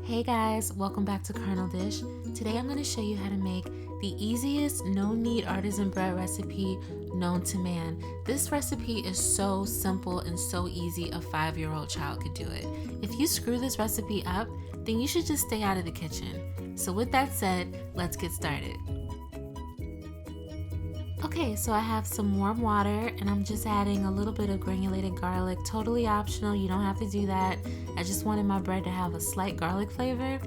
Hey guys, welcome back to Kernel Dish. Today I'm going to show you how to make the easiest no-knead artisan bread recipe known to man. This recipe is so simple and so easy a 5-year-old child could do it. If you screw this recipe up, then you should just stay out of the kitchen. So with that said, let's get started. Okay, so I have some warm water and I'm just adding a little bit of granulated garlic. Totally optional, you don't have to do that. I just wanted my bread to have a slight garlic flavor.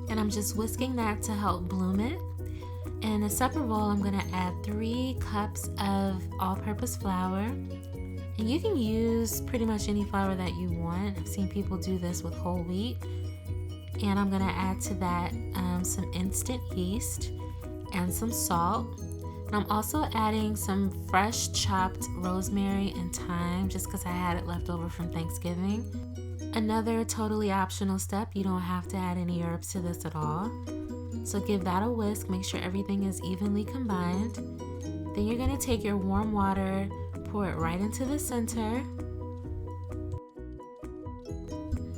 And I'm just whisking that to help bloom it. In a separate bowl, I'm gonna add 3 cups of all-purpose flour. And you can use pretty much any flour that you want. I've seen people do this with whole wheat. And I'm gonna add to that some instant yeast and some salt. I'm also adding some fresh chopped rosemary and thyme just because I had it left over from Thanksgiving. Another totally optional step, you don't have to add any herbs to this at all. So give that a whisk, make sure everything is evenly combined. Then you're going to take your warm water, pour it right into the center.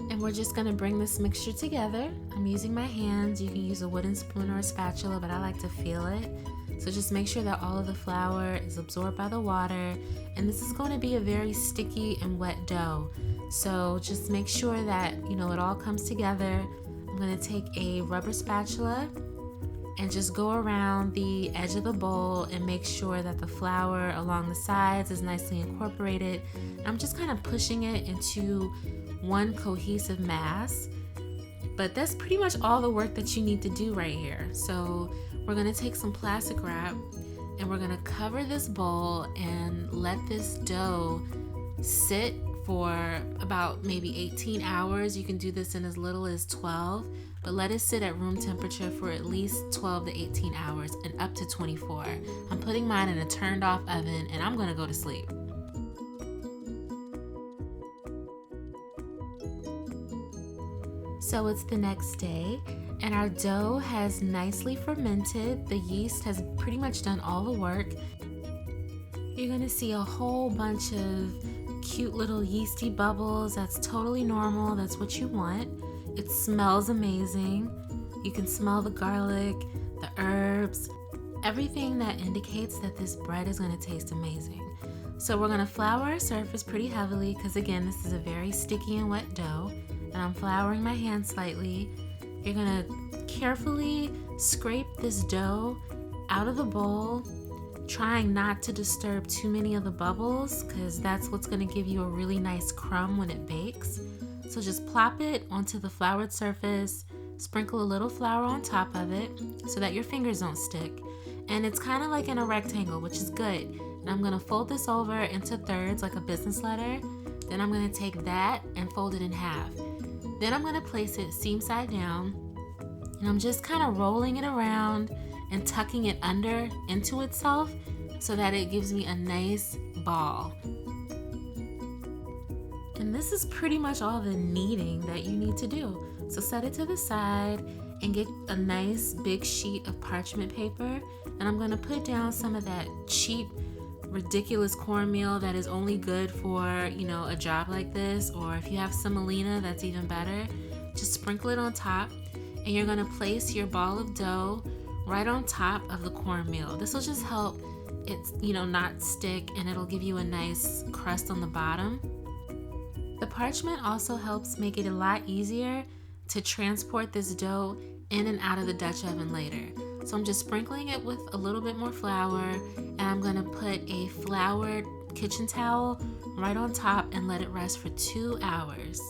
And we're just going to bring this mixture together. I'm using my hands, you can use a wooden spoon or a spatula, but I like to feel it. So just make sure that all of the flour is absorbed by the water, and this is going to be a very sticky and wet dough. So just make sure that it all comes together. I'm going to take a rubber spatula and just go around the edge of the bowl and make sure that the flour along the sides is nicely incorporated. I'm just kind of pushing it into one cohesive mass. But that's pretty much all the work that you need to do right here. So we're gonna take some plastic wrap and we're gonna cover this bowl and let this dough sit for about maybe 18 hours. You can do this in as little as 12, but let it sit at room temperature for at least 12 to 18 hours and up to 24. I'm putting mine in a turned off oven and I'm gonna go to sleep. So it's the next day and our dough has nicely fermented. The yeast has pretty much done all the work. You're gonna see a whole bunch of cute little yeasty bubbles. That's totally normal, that's what you want. It smells amazing. You can smell the garlic, the herbs, everything that indicates that this bread is gonna taste amazing. So we're gonna flour our surface pretty heavily because again, this is a very sticky and wet dough. And I'm flouring my hand slightly. You're gonna carefully scrape this dough out of the bowl, trying not to disturb too many of the bubbles because that's what's gonna give you a really nice crumb when it bakes. So just plop it onto the floured surface, sprinkle a little flour on top of it so that your fingers don't stick. And it's kind of like in a rectangle, which is good. And I'm gonna fold this over into thirds like a business letter. Then I'm gonna take that and fold it in half. Then I'm gonna place it seam side down and I'm just kind of rolling it around and tucking it under into itself so that it gives me a nice ball. And this is pretty much all the kneading that you need to do. So set it to the side and get a nice big sheet of parchment paper and I'm gonna put down some of that cheap ridiculous cornmeal that is only good for a job like this, or if you have semolina, that's even better. Just sprinkle it on top and you're going to place your ball of dough right on top of the cornmeal. This will just help it not stick and it'll give you a nice crust on the bottom. The parchment also helps make it a lot easier to transport this dough in and out of the Dutch oven later. So I'm just sprinkling it with a little bit more flour and I'm gonna put a floured kitchen towel right on top and let it rest for 2 hours.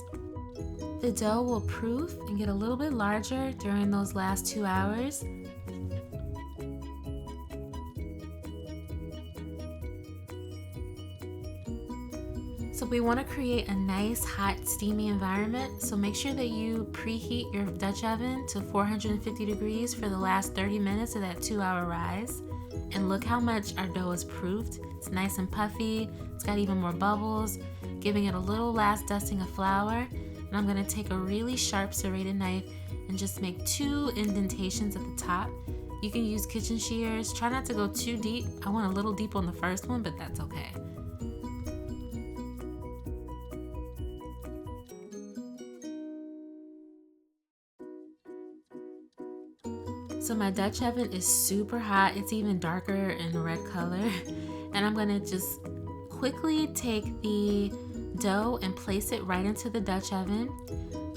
The dough will proof and get a little bit larger during those last 2 hours. So we want to create a nice, hot, steamy environment. So make sure that you preheat your Dutch oven to 450 degrees for the last 30 minutes of that 2-hour rise. And look how much our dough is proofed. It's nice and puffy. It's got even more bubbles, giving it a little last dusting of flour. And I'm going to take a really sharp serrated knife and just make 2 indentations at the top. You can use kitchen shears. Try not to go too deep. I went a little deep on the first one, but that's okay. So my Dutch oven is super hot. It's even darker in red color. And I'm gonna just quickly take the dough and place it right into the Dutch oven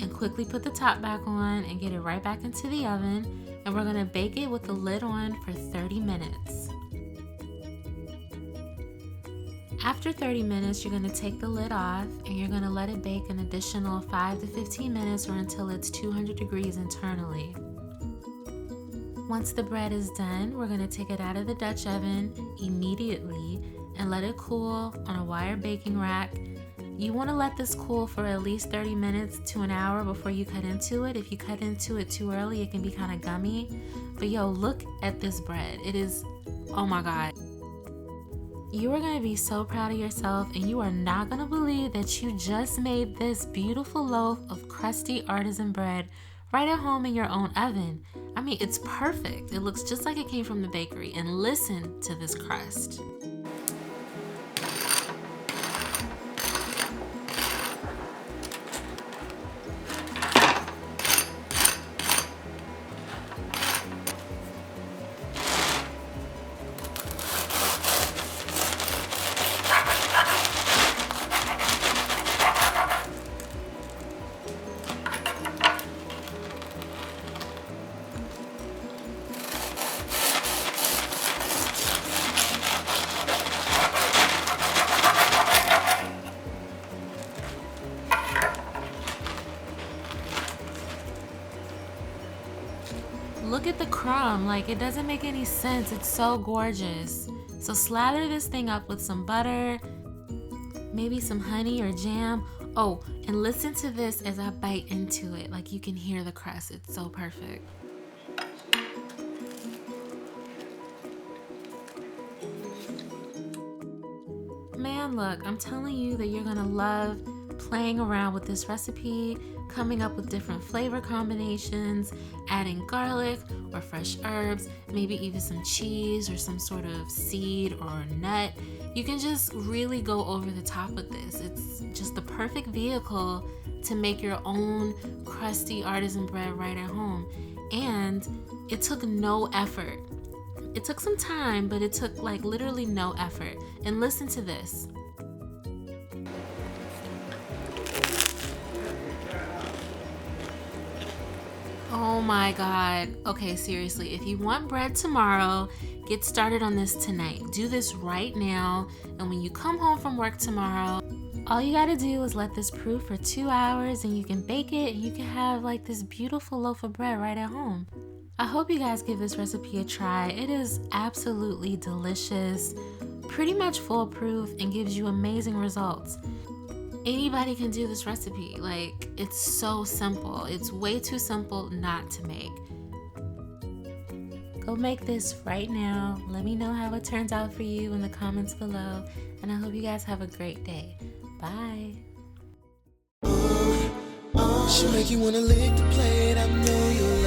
and quickly put the top back on and get it right back into the oven. And we're gonna bake it with the lid on for 30 minutes. After 30 minutes, you're gonna take the lid off and you're gonna let it bake an additional 5 to 15 minutes or until it's 200 degrees internally. Once the bread is done, we're gonna take it out of the Dutch oven immediately and let it cool on a wire baking rack. You wanna let this cool for at least 30 minutes to an hour before you cut into it. If you cut into it too early, it can be kind of gummy. But yo, look at this bread. It is, oh my God. You are gonna be so proud of yourself and you are not gonna believe that you just made this beautiful loaf of crusty artisan bread right at home in your own oven. I mean, it's perfect. It looks just like it came from the bakery. And listen to this crust. Look at the crumb, like it doesn't make any sense. It's so gorgeous. So slather this thing up with some butter, maybe some honey or jam. Oh, and listen to this as I bite into it. Like you can hear the crust. It's so perfect. Man, look, I'm telling you that you're gonna love playing around with this recipe, coming up with different flavor combinations, adding garlic or fresh herbs, maybe even some cheese or some sort of seed or nut. You can just really go over the top with this. It's just the perfect vehicle to make your own crusty artisan bread right at home. And it took no effort. It took some time, but it took like literally no effort. And listen to this. Oh my God. Okay, seriously, if you want bread tomorrow, get started on this tonight. Do this right now. And when you come home from work tomorrow, all you gotta do is let this proof for 2 hours and you can bake it and you can have like this beautiful loaf of bread right at home. I hope you guys give this recipe a try. It is absolutely delicious, pretty much foolproof, and gives you amazing results. Anybody can do this recipe. Like, it's so simple. It's way too simple not to make. Go make this right now. Let me know how it turns out for you in the comments below. And I hope you guys have a great day. Bye. She make you wanna lick the plate. I know you